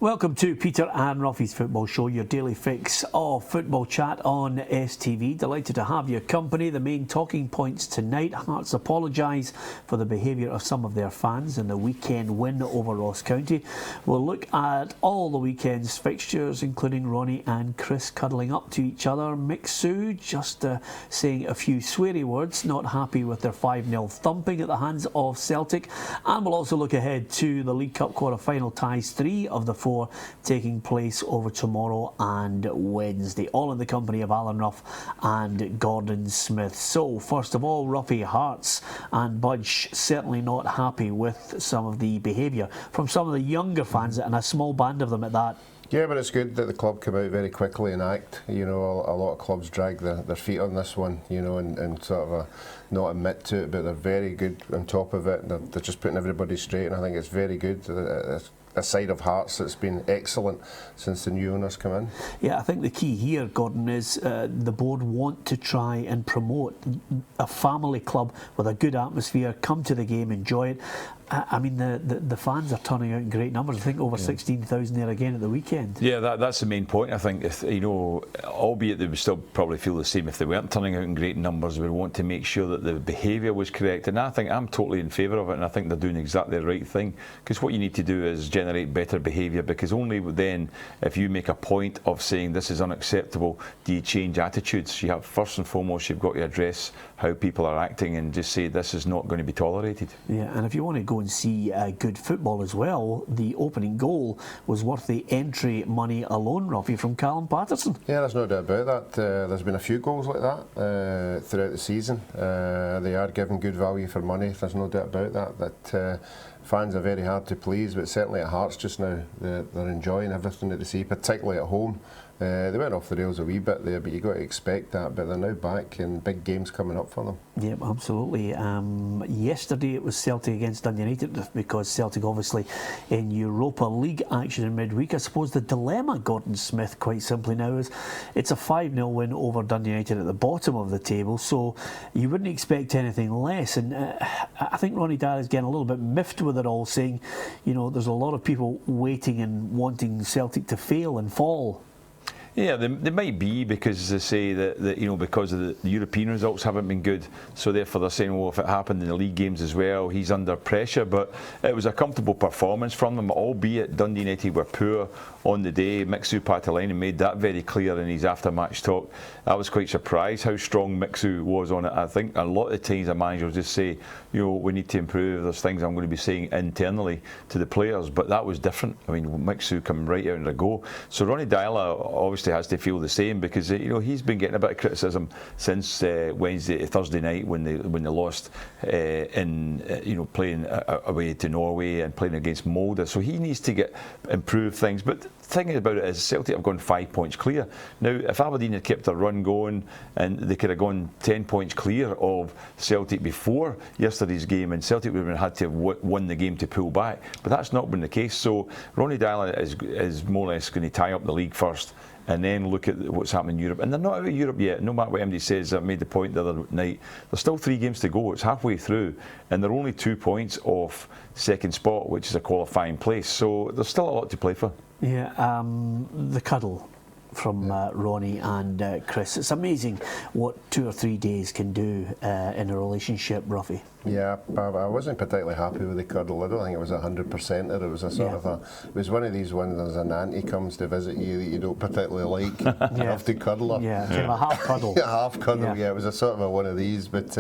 Welcome to Peter and Ruffy's Football Show, your daily fix of football chat on STV. Delighted to have your company. The main talking points tonight: Hearts apologise for the behaviour of some of their fans in the weekend win over Ross County. We'll look at all the weekend's fixtures, including Ronnie and Chris cuddling up to each other. Mixu just saying a few sweary words, not happy with their 5-0 thumping at the hands of Celtic. And we'll also look ahead to the League Cup quarter-final ties, 3 of the 4 taking place over tomorrow and Wednesday, all in the company of Alan Rough and Gordon Smith. So first of all, Ruffy, Hearts and Budge certainly not happy with some of the behaviour from some of the younger fans, and a small band of them at that. Yeah, but it's good that the club come out very quickly and act. You know, a lot of clubs drag their feet on this one, you know, and sort of not admit to it, but they're very good on top of it. They're just putting everybody straight, and I think it's very good. A side of Hearts that's been excellent since the new owners come in. Yeah, I think the key here, Gordon, is the board want to try and promote a family club with a good atmosphere. Come to the game, enjoy it. I mean, the fans are turning out in great numbers. I think over 16,000 there again at the weekend. Yeah, that's the main point. I think, you know, albeit they would still probably feel the same if they weren't turning out in great numbers. We want to make sure that the behaviour was correct, and I think I'm totally in favour of it, and I think they're doing exactly the right thing, because what you need to do is generate better behaviour, because only then, if you make a point of saying this is unacceptable, do you change attitudes. You have, first and foremost, you've got to address how people are acting and just say this is not going to be tolerated. Yeah, and if you want to go and see good football as well, the opening goal was worth the entry money alone, Ruffy, from Callum Patterson. Yeah, there's no doubt about that. There's been a few goals like that throughout the season. They are giving good value for money, there's no doubt about that. Fans are very hard to please, but certainly at Hearts just now, they're enjoying everything that they see, particularly at home. They went off the rails a wee bit there, but you've got to expect that. But they're now back, and big games coming up for them. Yep, absolutely. Yesterday it was Celtic against Dundee United, because Celtic obviously in Europa League action in midweek. I suppose the dilemma, Gordon Smith, quite simply now, is it's a 5-0 win over Dundee United at the bottom of the table, so you wouldn't expect anything less. And I think Ronnie Dyer is getting a little bit miffed with it all, saying, you know, there's a lot of people waiting and wanting Celtic to fail and fall. Yeah, they might be, because they say that you know, because of the European results haven't been good, so therefore they're saying, well, if it happened in the league games as well, he's under pressure. But it was a comfortable performance from them, albeit Dundee United were poor on the day. Mixu Paatelainen made that very clear in his after-match talk. I was quite surprised how strong Mixu was on it. I think a lot of the times a manager will just say, you know, we need to improve. There's things I'm going to be saying internally to the players, but that was different. I mean, Mixu come right out and a go. So Ronnie Deila obviously has to feel the same, because you know, he's been getting a bit of criticism since Thursday night when they lost in you know, playing away to Norway and playing against Molde. So he needs to improve things. But the thing about it is Celtic have gone 5 points clear. Now, if Aberdeen had kept their run going, and they could have gone 10 points clear of Celtic before yesterday's game, and Celtic would have had to have won the game to pull back. But that's not been the case. So Ronnie Deila is more or less going to tie up the league first, and then look at what's happening in Europe. And they're not out of Europe yet, no matter what MD says. I made the point the other night, there's still 3 games to go. It's halfway through, and they're only 2 points off second spot, which is a qualifying place. So there's still a lot to play for. Yeah, the cuddle from Ronnie and Chris. It's amazing what 2 or 3 days can do in a relationship, Ruffy. Yeah, I wasn't particularly happy with the cuddle. I don't think it was 100%. It was a sort of it was one of these ones, there's an auntie comes to visit you that you don't particularly like. You have to cuddle her. Yeah, kind of a half cuddle. Half cuddle, yeah. It was a sort of one of these, but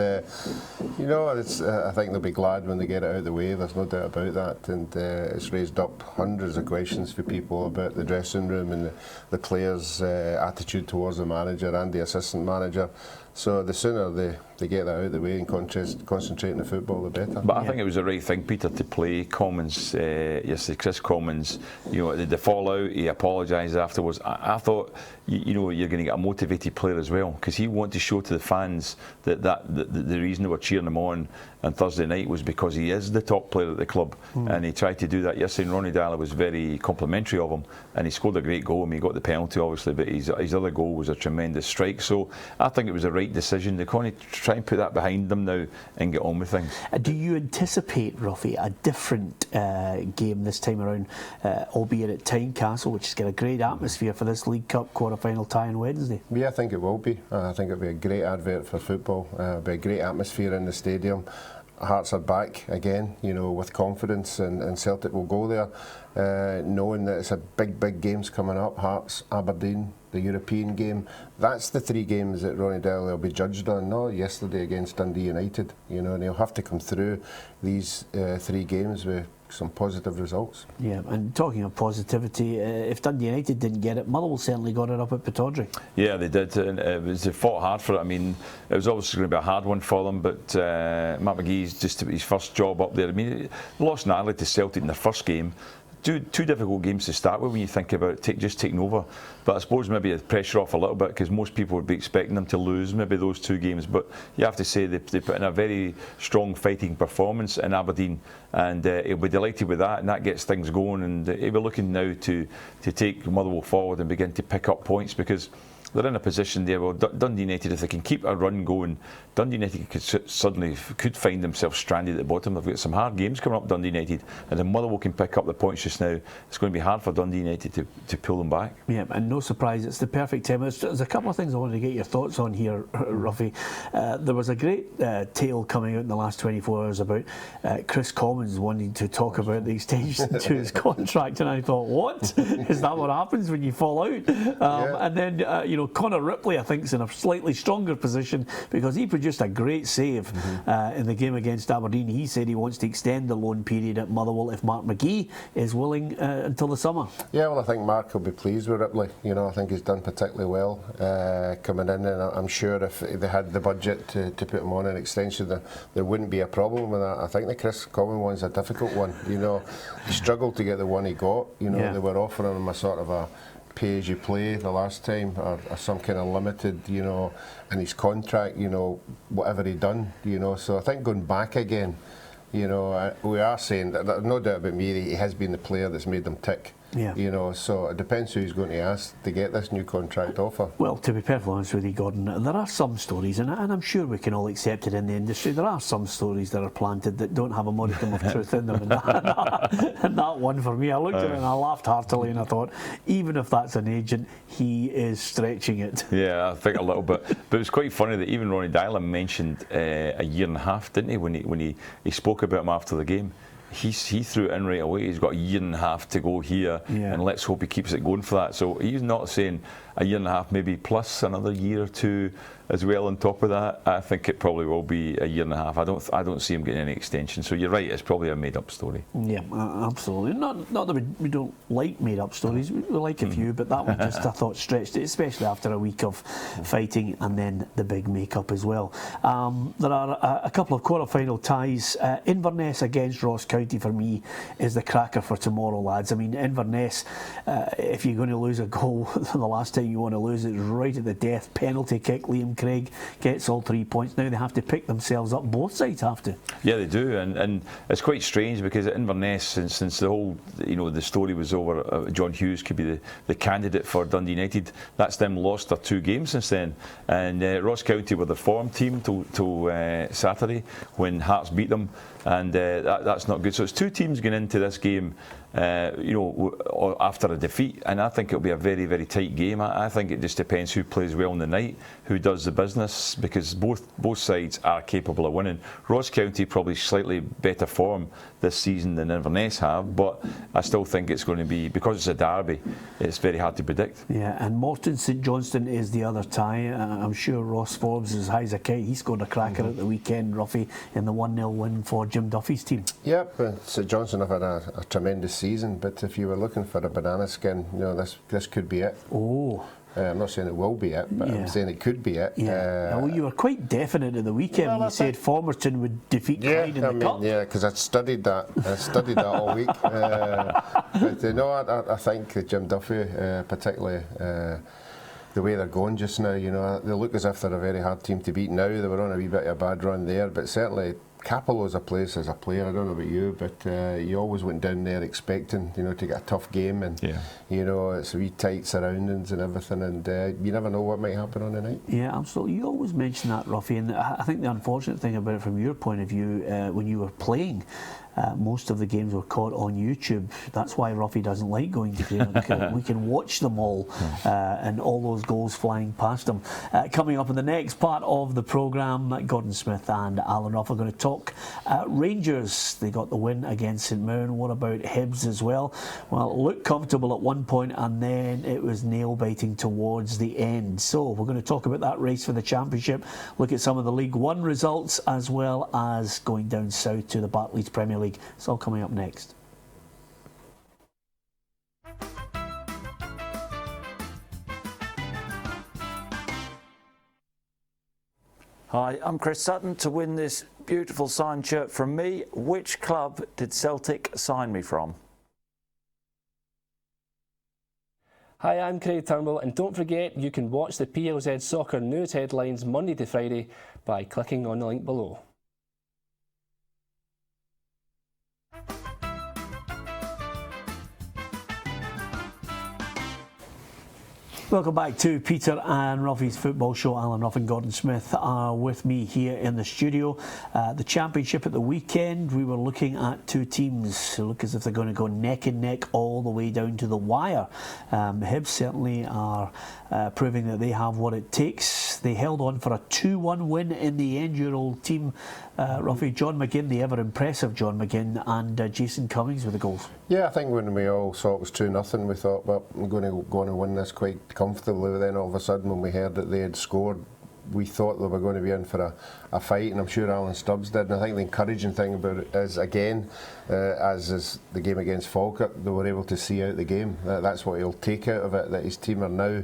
you know, it's, I think they'll be glad when they get it out of the way. There's no doubt about that, and it's raised up hundreds of questions for people about the dressing room and the players' attitude towards the manager and the assistant manager. So the sooner they get that out of the way and concentrate on the football, the better. But I think it was the right thing, Peter, to play Commons yesterday. Chris Commons, you know, the fallout, he apologised afterwards. I thought, you know, you're going to get a motivated player as well, because he wanted to show to the fans that the reason they were cheering him on Thursday night was because he is the top player at the club, and he tried to do that yesterday. And Ronnie Deila was very complimentary of him, and he scored a great goal, and he got the penalty obviously, but his other goal was a tremendous strike. So I think it was the right decision. They're going to try and put that behind them now and get on with things. Do you anticipate, Ruffy, a different game this time around, albeit at Tynecastle, which has got a great atmosphere for this League Cup quarter-final tie on Wednesday? Yeah, I think it will be. I think it'll be a great advert for football. It'll be a great atmosphere in the stadium. Hearts are back again, with confidence, and Celtic will go there knowing that it's a big games coming up. Hearts, Aberdeen, the European game. That's the 3 games that Ronnie Deila will be judged on. Not yesterday against Dundee United, and he'll have to come through these 3 games with some positive results. Yeah, and talking of positivity, if Dundee United didn't get it, Motherwell certainly got it up at Pittodrie. Yeah, they did, and they fought hard for it. I mean, it was obviously going to be a hard one for them, but Matt McGee's just his first job up there. I mean, they lost narrowly to Celtic in their first game. Two difficult games to start with when you think about just taking over. But I suppose maybe the pressure off a little bit because most people would be expecting them to lose maybe those 2 games. But you have to say they put in a very strong fighting performance in Aberdeen, and he'll be delighted with that, and that gets things going. And he'll be looking now to take Motherwell forward and begin to pick up points because they're in a position there. Well, Dundee United, if they can keep a run going, Dundee United could find themselves stranded at the bottom. They've got some hard games coming up, Dundee United, and if Motherwell can pick up the points just now, it's going to be hard for Dundee United to pull them back. Yeah, and no surprise, it's the perfect time. There's a couple of things I wanted to get your thoughts on here, Ruffy. There was a great tale coming out in the last 24 hours about Chris Commons wanting to talk about the extension to his contract, and I thought, what? Is that what happens when you fall out? And then, Connor Ripley, I think, is in a slightly stronger position because he produced a great save in the game against Aberdeen. He said he wants to extend the loan period at Motherwell if Mark McGee is willing until the summer. Yeah, well, I think Mark will be pleased with Ripley. I think he's done particularly well coming in, and I'm sure if they had the budget to put him on an extension, there wouldn't be a problem with that. I think the Chris Common one's a difficult one. He struggled to get the one he got. They were offering him a sort of a pay as you play the last time, or some kind of limited, in his contract, whatever he done, So I think going back again, we are saying that, no doubt about me, he has been the player that's made them tick. Yeah. So it depends who's going to ask to get this new contract offer. Well, to be perfectly honest with you, Gordon, there are some stories, and I'm sure we can all accept it in the industry, there are some stories that are planted that don't have a modicum of truth in them, and that one for me, I looked at it and I laughed heartily and I thought, even if that's an agent, he is stretching it. Yeah, I think a little bit. But it was quite funny that even Ronnie Deila mentioned a year and a half, didn't he, when he spoke about him after the game. He threw it in right away. He's got a year and a half to go here, and let's hope he keeps it going for that. So he's not saying a year and a half, maybe plus another year or 2 as well on top of that. I think it probably will be a year and a half. I don't see him getting any extension. So you're right, it's probably a made-up story. Yeah, absolutely. Not that we don't like made-up stories. We like a few, but that one just, I thought, stretched it, especially after a week of fighting and then the big make-up as well. There are a couple of quarter-final ties. Inverness against Ross County, for me, is the cracker for tomorrow, lads. I mean, Inverness, if you're going to lose a goal, the last time you want to lose it is right at the death penalty kick. Liam Craig gets all 3 points. Now they have to pick themselves up. Both sides have to. Yeah, they do, and it's quite strange because at Inverness, since the whole, the story was over, John Hughes could be the candidate for Dundee United. That's them lost their 2 games since then, and Ross County were the form team till Saturday when Hearts beat them, and that's not good. So it's 2 teams going into this game, after a defeat, and I think it'll be a very, very tight game. I think it just depends who plays well in the night, who does the business, because both sides are capable of winning. Ross County probably slightly better form this season than Inverness have, but I still think it's going to be, because it's a derby, it's very hard to predict. Yeah, and Morton St Johnstone is the other tie. I'm sure Ross Forbes is high as a kite. He scored a cracker at the weekend, Ruffy, in the 1-0 win for Jim Duffy's team. Yep, St Johnstone have had a tremendous season, but if you were looking for a banana skin, this could be it. Oh. I'm not saying it will be it, but I'm saying it could be it. Yeah. Well, you were quite definite at the weekend when you said Formerton would defeat Clyde in the Cup. Yeah, because I'd studied that. All week. But I think that Jim Duffy, particularly the way they're going just now, they look as if they're a very hard team to beat now. They were on a wee bit of a bad run there, but certainly Capello's a place as a player, I don't know about you, but you always went down there expecting, to get a tough game, and it's wee tight surroundings and everything, and you never know what might happen on the night. Yeah, absolutely. You always mention that, Ruffy, and I think the unfortunate thing about it from your point of view, when you were playing, most of the games were caught on YouTube. That's why Ruffy doesn't like going to Gaelic. We can watch them all, and all those goals flying past him. Coming up in the next part of the programme, Gordon Smith and Alan Ruff are going to talk Rangers. They got the win against St Mirren. What about Hibs as well? Well, it looked comfortable at one point, and then it was nail-biting towards the end. So we're going to talk about that race for the Championship, look at some of the League One results, as well as going down south to the Barclays Premier League. It's all coming up next. Hi, I'm Chris Sutton. To win this beautiful signed shirt from me, which club did Celtic sign me from? Hi, I'm Craig Turnbull, and don't forget you can watch the PLZ Soccer news headlines Monday to Friday by clicking on the link below. Welcome back to Peter and Ruffy's Football Show. Alan Ruff and Gordon Smith are with me here in the studio. The Championship at the weekend, we were looking at two teams who look as if they're going to go neck and neck all the way down to the wire. Hibs certainly are proving that they have what it takes. They held on for a 2-1 win in the end. Your old team, Ruffy, John McGinn, the ever impressive John McGinn, and Jason Cummings with the goals. Yeah, I think when we all saw it was 2-0, we thought, well, we're going to go on and win this quite comfortably. But then all of a sudden, when we heard that they had scored, we thought they were going to be in for a fight, and I'm sure Alan Stubbs did. And I think the encouraging thing about it is, again, as is the game against Falkirk, they were able to see out the game. That's what he'll take out of it, that his team are now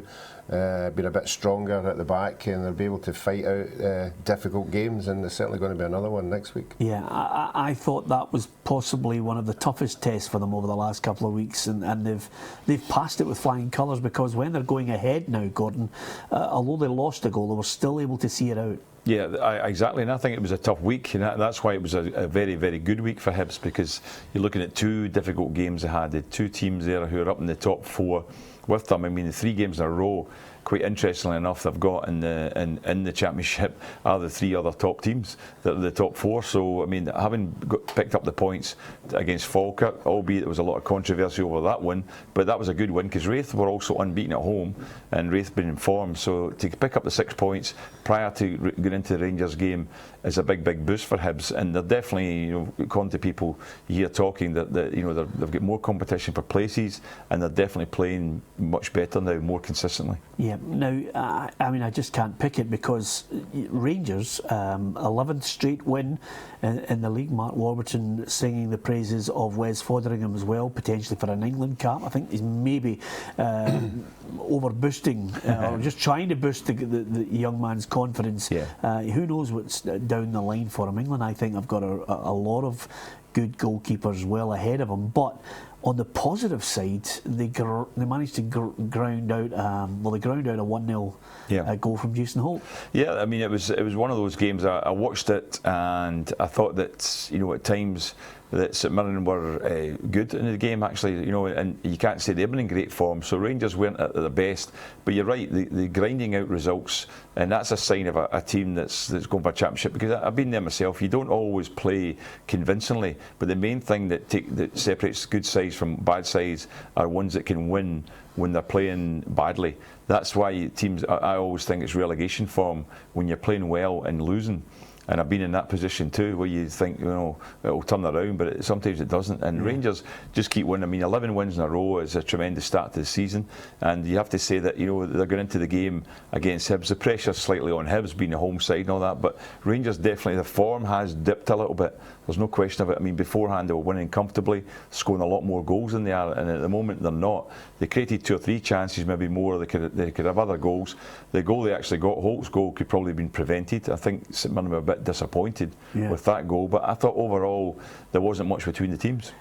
been a bit stronger at the back, and they'll be able to fight out difficult games, and there's certainly going to be another one next week. Yeah, I thought that was possibly one of the toughest tests for them over the last couple of weeks, and they've passed it with flying colours, because when they're going ahead now, Gordon, although they lost a goal, they were still able to see it out. Yeah, exactly, and I think it was a tough week, and that's why it was a very, very good week for Hibs, because you're looking at two difficult games they had. They had two teams there who are up in the top four with them. I mean, the 3 games in a row, quite interestingly enough, they've got in the Championship are the 3 other top teams that are the top 4. So, I mean, having picked up the points against Falkirk, albeit there was a lot of controversy over that win, but that was a good win, because Raith were also unbeaten at home, and Raith been in form. So to pick up the 6 points prior to going into the Rangers game is a big, big boost for Hibs, and they're definitely, according to people here talking, that they've got more competition for places, and they're definitely playing much better now, more consistently. Yeah, now, I mean, I just can't pick it, because Rangers, 11th straight win in the league. Mark Warburton singing the praises of Wes Foderingham as well, potentially for an England cap. I think he's maybe over boosting, or just trying to boost the young man's confidence. Yeah. Who knows what's down the line for him? England, I think, have got a lot of good goalkeepers well ahead of him, but on the positive side, they managed to ground out. They ground out a 1-0 goal from Jason Holt. Yeah, I mean, it was one of those games. I watched it, and I thought that at times that St Mirren were good in the game, actually, and you can't say they've been in great form. So Rangers weren't at their best, but you're right, the grinding out results, and that's a sign of a team that's going for a championship, because I've been there myself. You don't always play convincingly, but the main thing that separates good sides from bad sides are ones that can win when they're playing badly. That's why teams, I always think it's relegation form when you're playing well and losing. And I've been in that position too, where you think, it'll turn around, but sometimes it doesn't. And Rangers just keep winning. I mean, 11 wins in a row is a tremendous start to the season. And you have to say that, they're going into the game against Hibs. The pressure's slightly on Hibs, being the home side and all that. But Rangers definitely, the form has dipped a little bit. There's no question of it. I mean, beforehand they were winning comfortably, scoring a lot more goals than they are, and at the moment they're not. They created 2 or 3 chances, maybe more. They could have other goals. The goal they actually got, Holt's goal, could probably have been prevented. I think St Mirren were a bit disappointed with that goal, but I thought overall there wasn't much between the teams.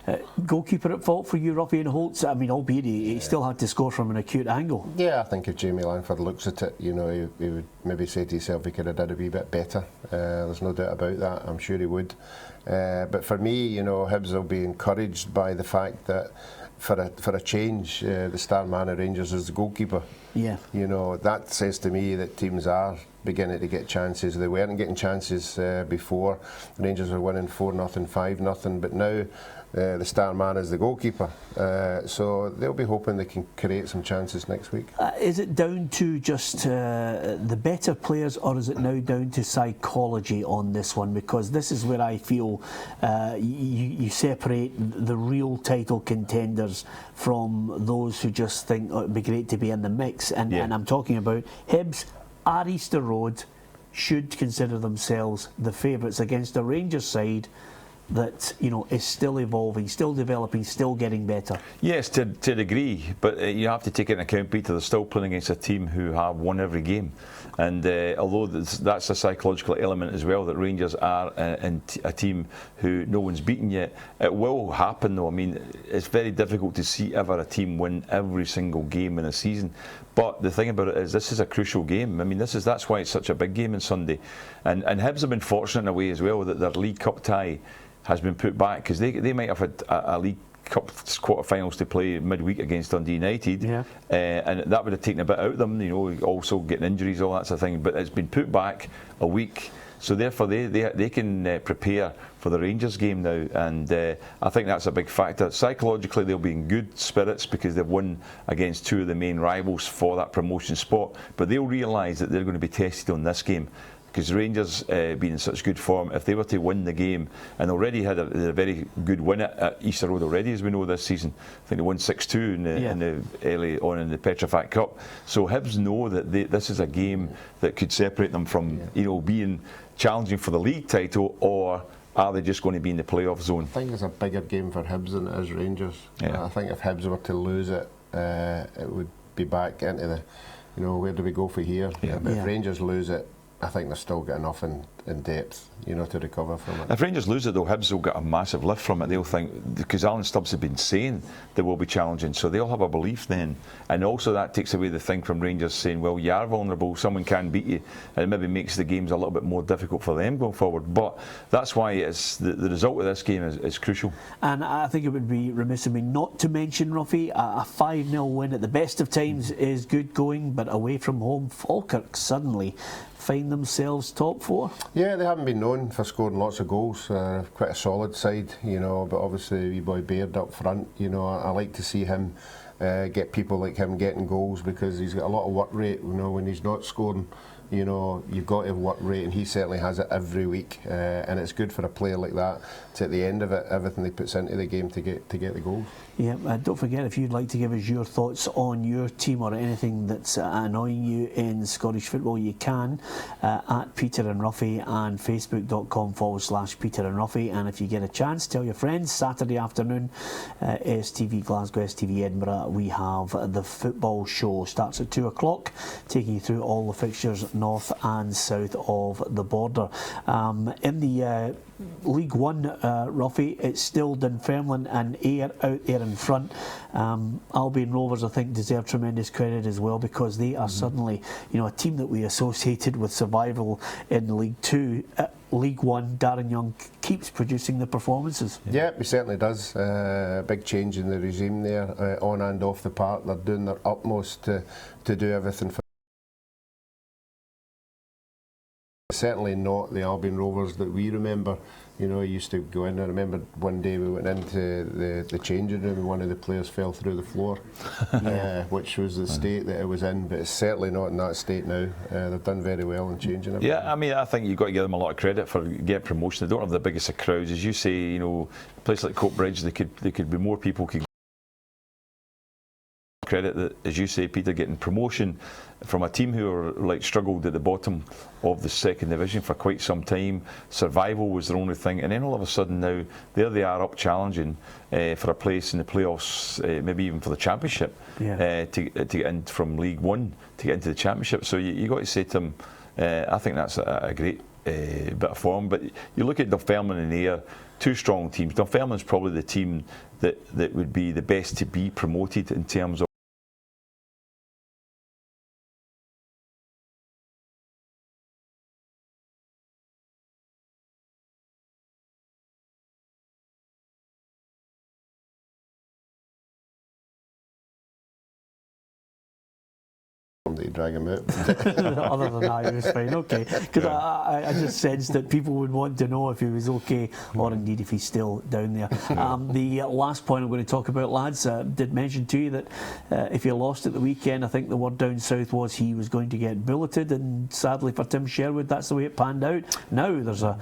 Goalkeeper at fault for you, Ruffy and Holtz? I mean, albeit he still had to score from an acute angle. Yeah, I think if Jamie Langford looks at it, you know, he would maybe say to himself he could have done a wee bit better. There's no doubt about that. I'm sure he would. But for me, you know, Hibs will be encouraged by the fact that for a change, the star man of Rangers is the goalkeeper. Yeah. You know, that says to me that teams are beginning to get chances. They weren't getting chances before. The Rangers were winning 4-0, 5-0, but now the star man is the goalkeeper. So they'll be hoping they can create some chances next week. Is it down to just the better players, or is it now down to psychology on this one? Because this is where I feel you separate the real title contenders from those who just think, oh, it'd be great to be in the mix. And I'm talking about Hibs at Easter Road should consider themselves the favourites against a Rangers side that, you know, is still evolving, still developing, still getting better. Yes, to a degree, but you have to take into account, Peter, they're still playing against a team who have won every game. And although that's a psychological element as well, that Rangers are a team who no one's beaten yet, it will happen though. I mean, it's very difficult to see ever a team win every single game in a season. But the thing about it is, this is a crucial game. I mean, that's why it's such a big game on Sunday. And Hibs have been fortunate in a way as well that their League Cup tie has been put back, because they might have had a League Cup quarter-finals to play midweek against Dundee United, and that would have taken a bit out of them, you know, also getting injuries, all that sort of thing, but it's been put back a week, so therefore they can prepare for the Rangers game now, and I think that's a big factor. Psychologically they'll be in good spirits because they've won against 2 of the main rivals for that promotion spot, but they'll realise that they're going to be tested on this game. Because Rangers being in such good form, if they were to win the game, and already had a very good win at Easter Road already, as we know this season. I think they won 6-2 in the early on in the Petrofac Cup. So Hibs know that this is a game that could separate them from you know, being challenging for the league title, or are they just going to be in the playoff zone? I think it's a bigger game for Hibs than it is Rangers. I think if Hibs were to lose it, it would be back into the, you know, where do we go for here? But if Rangers lose it, I think they've still got enough in depth, you know, to recover from it. If Rangers lose it though, Hibs will get a massive lift from it. They'll think, because Alan Stubbs has been saying they will be challenging, so they'll have a belief then. And also that takes away the thing from Rangers saying, well, you are vulnerable, someone can beat you, and it maybe makes the games a little bit more difficult for them going forward. But that's why it's the result of this game is crucial. And I think it would be remiss of me not to mention, Ruffy, a 5-0 win at the best of times is good going, but away from home, Falkirk suddenly find themselves top 4. Yeah, they haven't been known for scoring lots of goals. Quite a solid side, you know, but obviously wee boy Baird up front, you know, I like to see him get people like him getting goals, because he's got a lot of work rate, you know, when he's not scoring. You know, you've got to have work rate, and he certainly has it every week, and it's good for a player like that to, at the end of it, everything he puts into the game to get the goals. Yeah, don't forget, if you'd like to give us your thoughts on your team or anything that's annoying you in Scottish football, you can at Peter and Ruffy and facebook.com/Peter and Ruffy. And if you get a chance, tell your friends. Saturday afternoon, STV Glasgow, STV Edinburgh, we have the football show. Starts at 2 o'clock, taking you through all the fixtures north and south of the border. In the League One, Ruffy, it's still Dunfermline and Ayr out there in front. Albion Rovers, I think, deserve tremendous credit as well, because they are suddenly, you know, a team that we associated with survival in League Two. League One, Darren Young keeps producing the performances. Yeah, he certainly does. Big change in the regime there, on and off the park. They're doing their utmost to do everything for. Certainly not the Albion Rovers that we remember. You know, he used to go in. I remember one day we went into the changing room and one of the players fell through the floor, which was the state that it was in. But it's certainly not in that state now. They've done very well in changing it. Yeah, I mean, I think you've got to give them a lot of credit for getting promotion. They don't have the biggest of crowds, as you say. You know, a place like Coatbridge, they could be more people could credit that, as you say, Peter, getting promotion from a team who were like struggled at the bottom of the second division for quite some time. Survival was their only thing, and then all of a sudden now there they are up challenging for a place in the playoffs, maybe even for the championship, to get in from League One to get into the championship. So you got to say to them, I think that's a great bit of form. But you look at Dunfermline and Ayr, two strong teams. Dunfermline's probably the team that would be the best to be promoted in terms of that you drag him out. Other than that, he was fine. Okay, because I just sensed that people would want to know if he was okay, or indeed if he's still down there. The last point I'm going to talk about, lads, did mention to you that if he lost at the weekend, I think the word down south was he was going to get bulleted, and sadly for Tim Sherwood, that's the way it panned out. Now there's a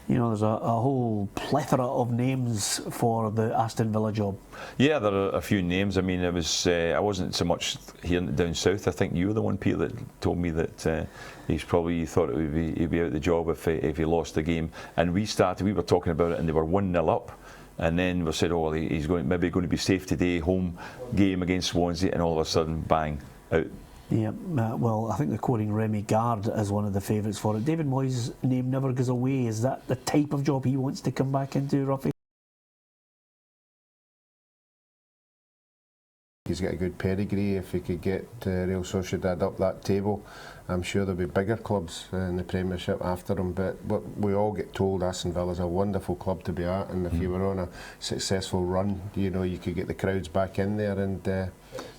whole plethora of names for the Aston Villa job. Yeah, there are a few names. I mean, it was I wasn't so much hearing it down south. I think you were the one, Peter, that told me that he's probably thought he'd be out the job if he lost the game. And we were talking about it, and they were 1-0 up. And then we said, oh, he's maybe going to be safe today, home game against Swansea, and all of a sudden, bang, out. Yeah, well, I think they're quoting Remy Gard as one of the favourites for it. David Moyes' name never goes away. Is that the type of job he wants to come back into, Ruffy? He's got a good pedigree. If he could get Real Sociedad up that table, I'm sure there'll be bigger clubs in the Premiership after him. But what we all get told, Aston Villa's a wonderful club to be at, and if you were on a successful run, you could get the crowds back in there, and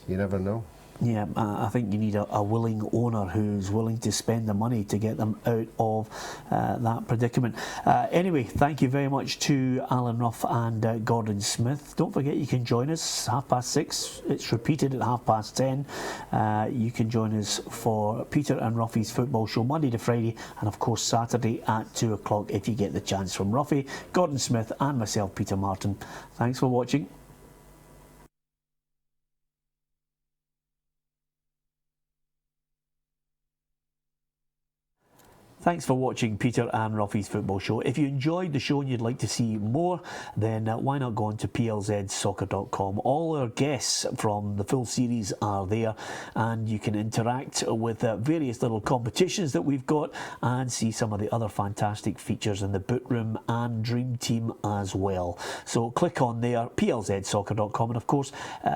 you never know. Yeah, I think you need a willing owner who's willing to spend the money to get them out of that predicament. Anyway, thank you very much to Alan Rough and Gordon Smith. Don't forget you can join us 6:30. It's repeated at 10:30. You can join us for Peter and Ruffy's football show Monday to Friday, and of course Saturday at 2 o'clock if you get the chance. From Ruffy, Gordon Smith and myself, Peter Martin, thanks for watching. Thanks for watching Peter and Ruffy's football show. If you enjoyed the show and you'd like to see more, then why not go on to plzsoccer.com. All our guests from the full series are there, and you can interact with various little competitions that we've got and see some of the other fantastic features in the boot room and dream team as well. So click on there, plzsoccer.com, and of course,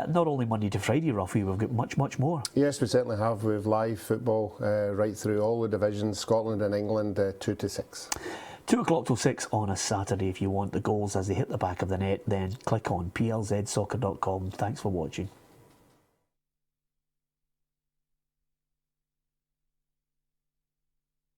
not only Monday to Friday, Ruffy, we've got much more. Yes, we certainly have. We've live football right through all the divisions, Scotland and England, 2 to 6. 2 o'clock till 6 on a Saturday. If you want the goals as they hit the back of the net, then click on plzsoccer.com. Thanks for watching.